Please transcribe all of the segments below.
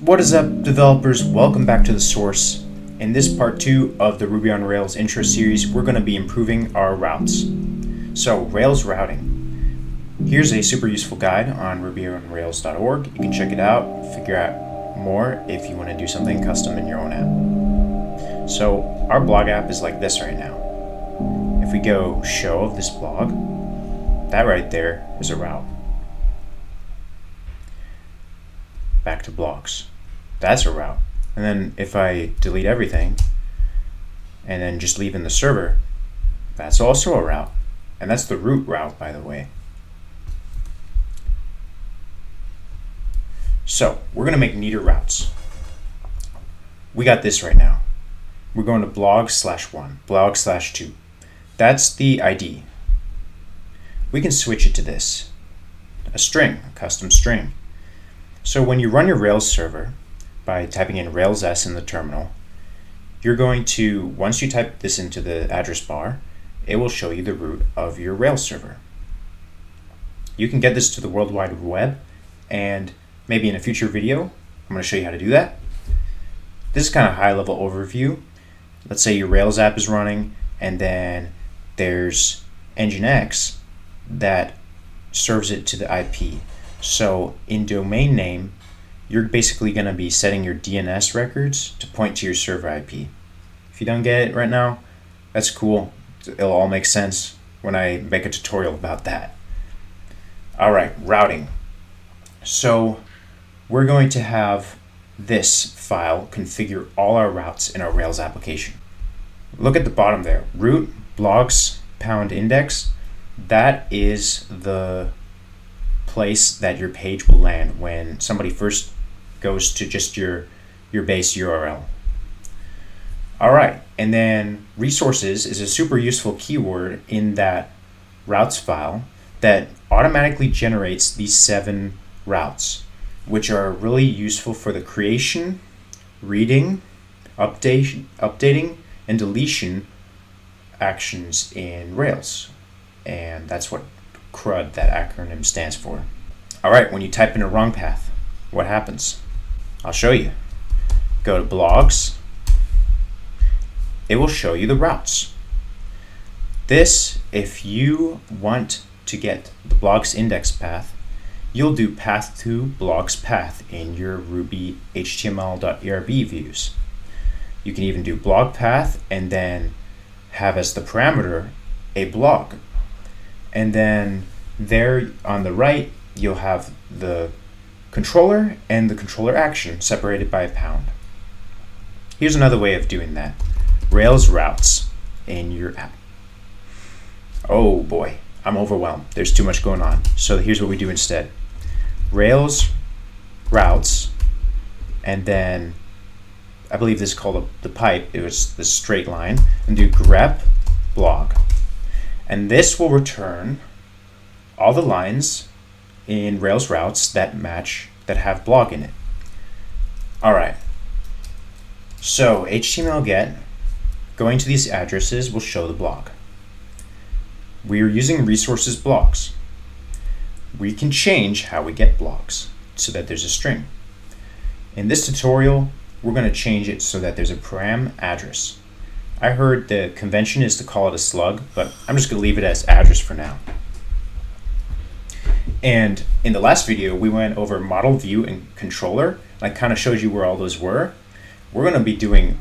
What is up, developers? Welcome back to the source. In this part 2 of the Ruby on Rails intro series, we're going to be improving our routes. So, Rails routing. Here's a super useful guide on rubyonrails.org. You can check it out, figure out more if you want to do something custom in your own app. So, our blog app is like this right now. If we go show of this blog, that right there is a route. Back to blogs. That's a route. And then if I delete everything and then just leave in the server, that's also a route. And that's the root route, by the way. So we're going to make neater routes. We got this right now. We're going to blog/1, blog/2. That's the ID. We can switch it to this, a string, a custom string. So when you run your Rails server by typing in Rails S in the terminal, you're going to, once you type this into the address bar, it will show you the root of your Rails server. You can get this to the World Wide Web, and maybe in a future video, I'm going to show you how to do that. This is kind of a high-level overview. Let's say your Rails app is running, and then there's Nginx that serves it to the IP. So in domain name, you're basically going to be setting your DNS records to point to your server IP. If you don't get it right now, that's cool. It'll all make sense when I make a tutorial about that. All right, routing. So we're going to have this file configure all our routes in our Rails application. Look at the bottom there, root blogs #index. That is the place that your page will land when somebody first goes to just your base URL. All right, and then resources is a super useful keyword in that routes file that automatically generates these 7 routes, which are really useful for the creation, reading, updating, and deletion actions in Rails. And that's what CRUD, that acronym, stands for. All right, when you type in a wrong path, what happens? I'll show you. Go to blogs. It will show you the routes. This, if you want to get the blogs index path, you'll do path to blogs path in your Ruby HTML.erb views. You can even do blog path and then have as the parameter a blog. And then there on the right, you'll have the controller and the controller action separated by a pound. Here's another way of doing that. Rails routes in your app. Oh boy, I'm overwhelmed. There's too much going on. So here's what we do instead. Rails routes, and then I believe this is called the pipe. It was the straight line, and do grep blog. And this will return all the lines in Rails routes that match, that have blog in it. All right. So HTML get, going to these addresses will show the blog. We are using resources blogs. We can change how we get blogs so that there's a string. In this tutorial, we're going to change it so that there's a param address. I heard the convention is to call it a slug, but I'm just going to leave it as address for now. And in the last video, we went over model, view, and controller. And I kind of showed you where all those were. We're going to be doing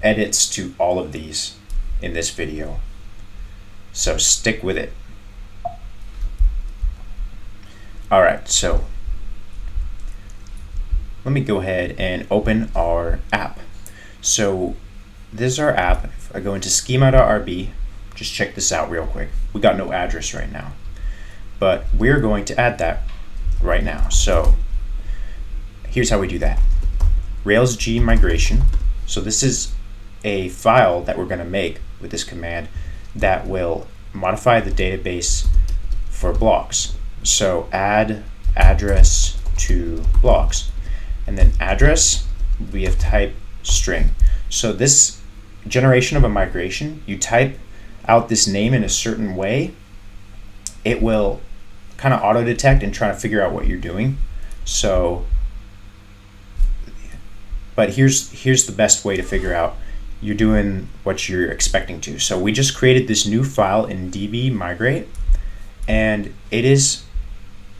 edits to all of these in this video. So stick with it. All right, so let me go ahead and open our app. So this is our app. If I go into schema.rb, just check this out real quick. We got no address right now, but we're going to add that right now. So here's how we do that. Rails G migration. So this is a file that we're going to make with this command that will modify the database for blogs. So add address to blogs, and then address, we have type string. So this generation of a migration, you type out this name in a certain way, it will kind of auto detect and try to figure out what you're doing. So but here's the best way to figure out you're doing what you're expecting to. So we just created this new file in db migrate, and it is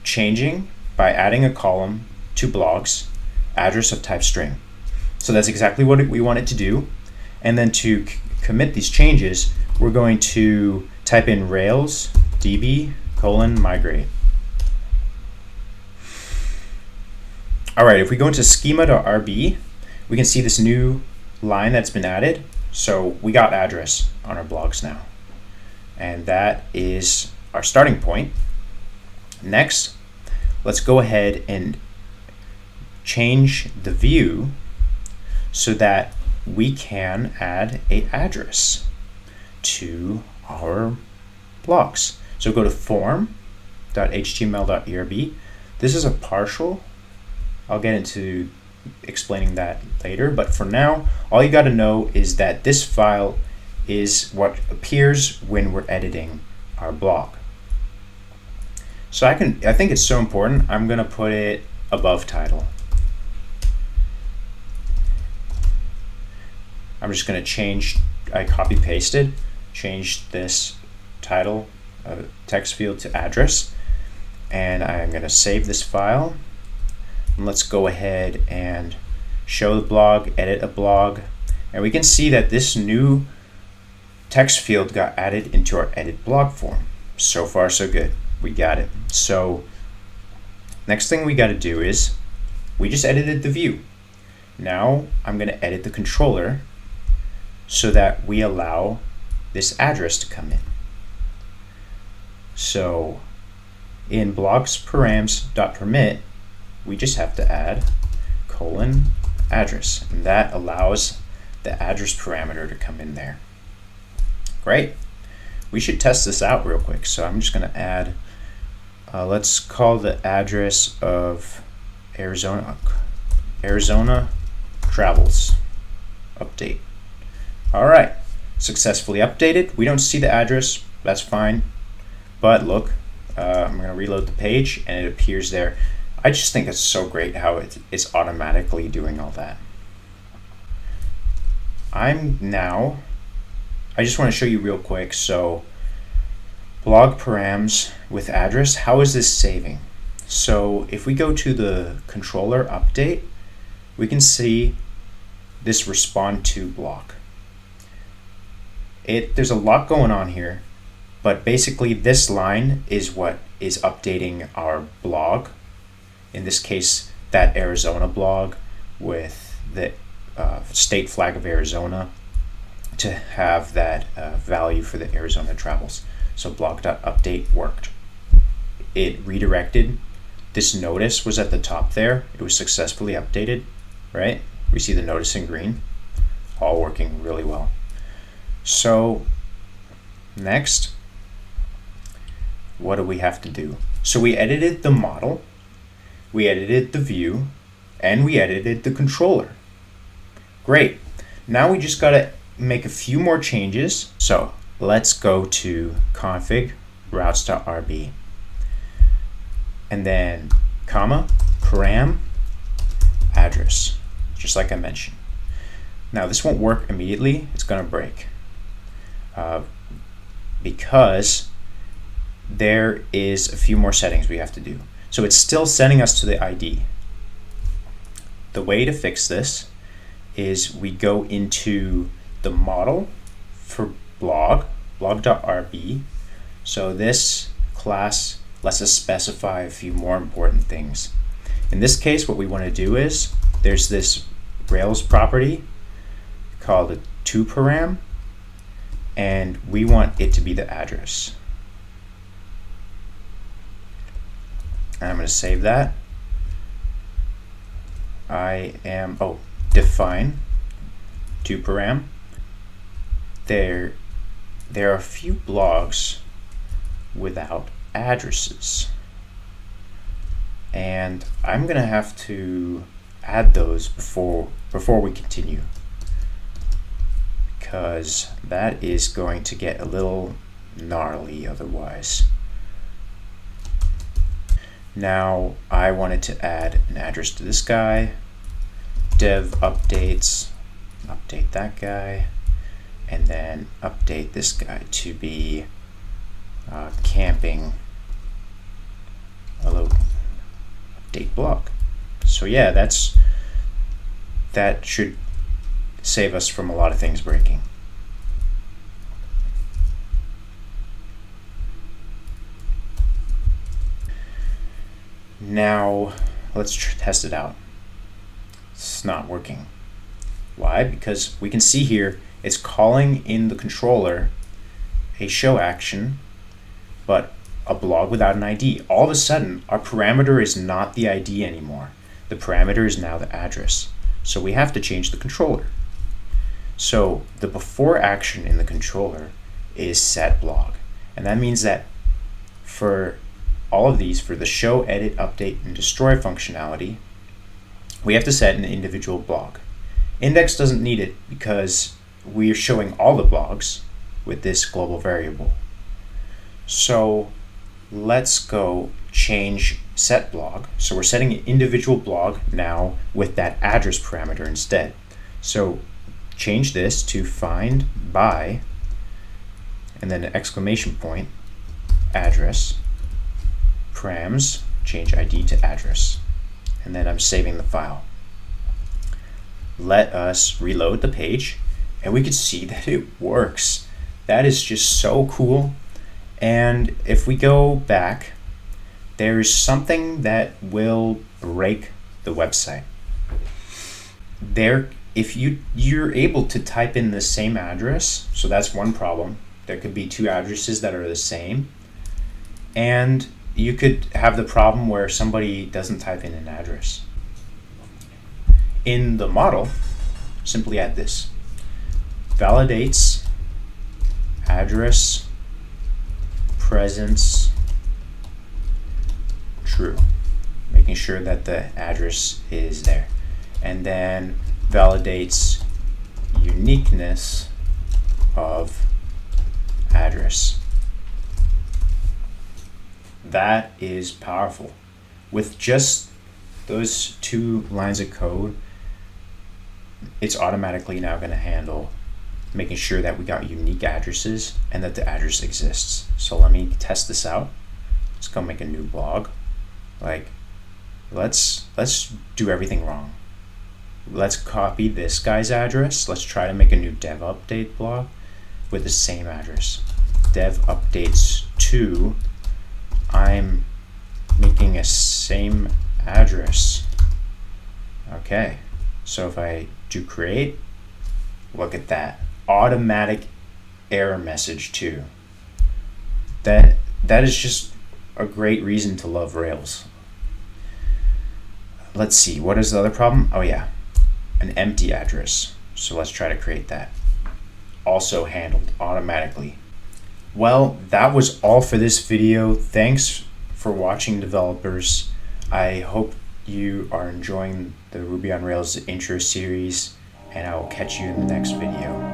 changing by adding a column to blogs, address of type string. So that's exactly what we want it to do. And then to commit these changes, we're going to type in rails db:migrate. All right, if we go into schema.rb, we can see this new line that's been added. So we got address on our blogs now, and that is our starting point. Next, let's go ahead and change the view so that we can add an address to our blogs. So go to form.html.erb. This is a partial. I'll get into explaining that later, but for now, all you got to know is that this file is what appears when we're editing our blog. So I think it's so important, I'm going to put it above title. I'm just going to change, I copy pasted, change this title text field to address, and I'm going to save this file. And let's go ahead and show the blog, edit a blog, and we can see that this new text field got added into our edit blog form. So far so good, we got it. So next thing we got to do is we just edited the view. Now I'm going to edit the controller so that we allow this address to come in. So in blogs_params.permit, we just have to add :address, and that allows the address parameter to come in there. Great. We should test this out real quick. So I'm just going to add, let's call the address of Arizona travels update. All right, successfully updated. We don't see the address, that's fine. But look, I'm going to reload the page and it appears there. I just think it's so great how it's automatically doing all that. I just want to show you real quick. So blog params with address, how is this saving? So if we go to the controller update, we can see this respond to block. There's a lot going on here, but basically this line is what is updating our blog. In this case, that Arizona blog with the state flag of Arizona to have that value for the Arizona travels. So blog.update worked. It redirected. This notice was at the top there. It was successfully updated, right? We see the notice in green, all working really well. So next, what do we have to do? So we edited the model, we edited the view, and we edited the controller. Great. Now we just got to make a few more changes. So let's go to config routes.rb and then comma param address, just like I mentioned. Now this won't work immediately, it's going to break because there is a few more settings we have to do. So it's still sending us to the ID. The way to fix this is we go into the model for blog.rb. So this class lets us specify a few more important things. In this case, what we want to do is there's this Rails property called a toParam, and we want it to be the address. And I'm going to save that. Define toParam. There are a few blogs without addresses, and I'm going to have to add those before we continue, because that is going to get a little gnarly otherwise. Now I wanted to add an address to this guy, dev updates, update that guy, and then update this guy to be camping. Hello, update blog. So yeah, that should save us from a lot of things breaking. Now let's test it out. It's not working. Why? Because we can see here it's calling in the controller a show action, but a blog without an ID. All of a sudden, our parameter is not the ID anymore. The parameter is now the address. So we have to change the controller. So the before action in the controller is set blog. And that means that for all of these, for the show, edit, update, and destroy functionality, we have to set an individual blog. Index doesn't need it because we are showing all the blogs with this global variable. So let's go change set blog. So we're setting an individual blog now with that address parameter instead. So change this to find by, and then an exclamation point, address, params, change ID to address. And then I'm saving the file. Let us reload the page, and we can see that it works. That is just so cool. And if we go back, there's something that will break the website. If you're able to type in the same address, so that's one problem. There could be two addresses that are the same, and you could have the problem where somebody doesn't type in an address. In the model, simply add this. Validates address presence true, making sure that the address is there. And then validates uniqueness of address. That is powerful. With just those two lines of code, it's automatically now going to handle making sure that we got unique addresses and that the address exists. So let me test this out. Let's go make a new blog. Let's do everything wrong. Let's copy this guy's address. Let's try to make a new dev update blog with the same address. Dev updates to, I'm making a same address. Okay, so if I do create, look at that. Automatic error message too. That is just a great reason to love Rails. Let's see, what is the other problem? Oh yeah, an empty address. So let's try to create that. Also handled automatically. Well, that was all for this video. Thanks for watching, developers. I hope you are enjoying the Ruby on Rails intro series, and I will catch you in the next video.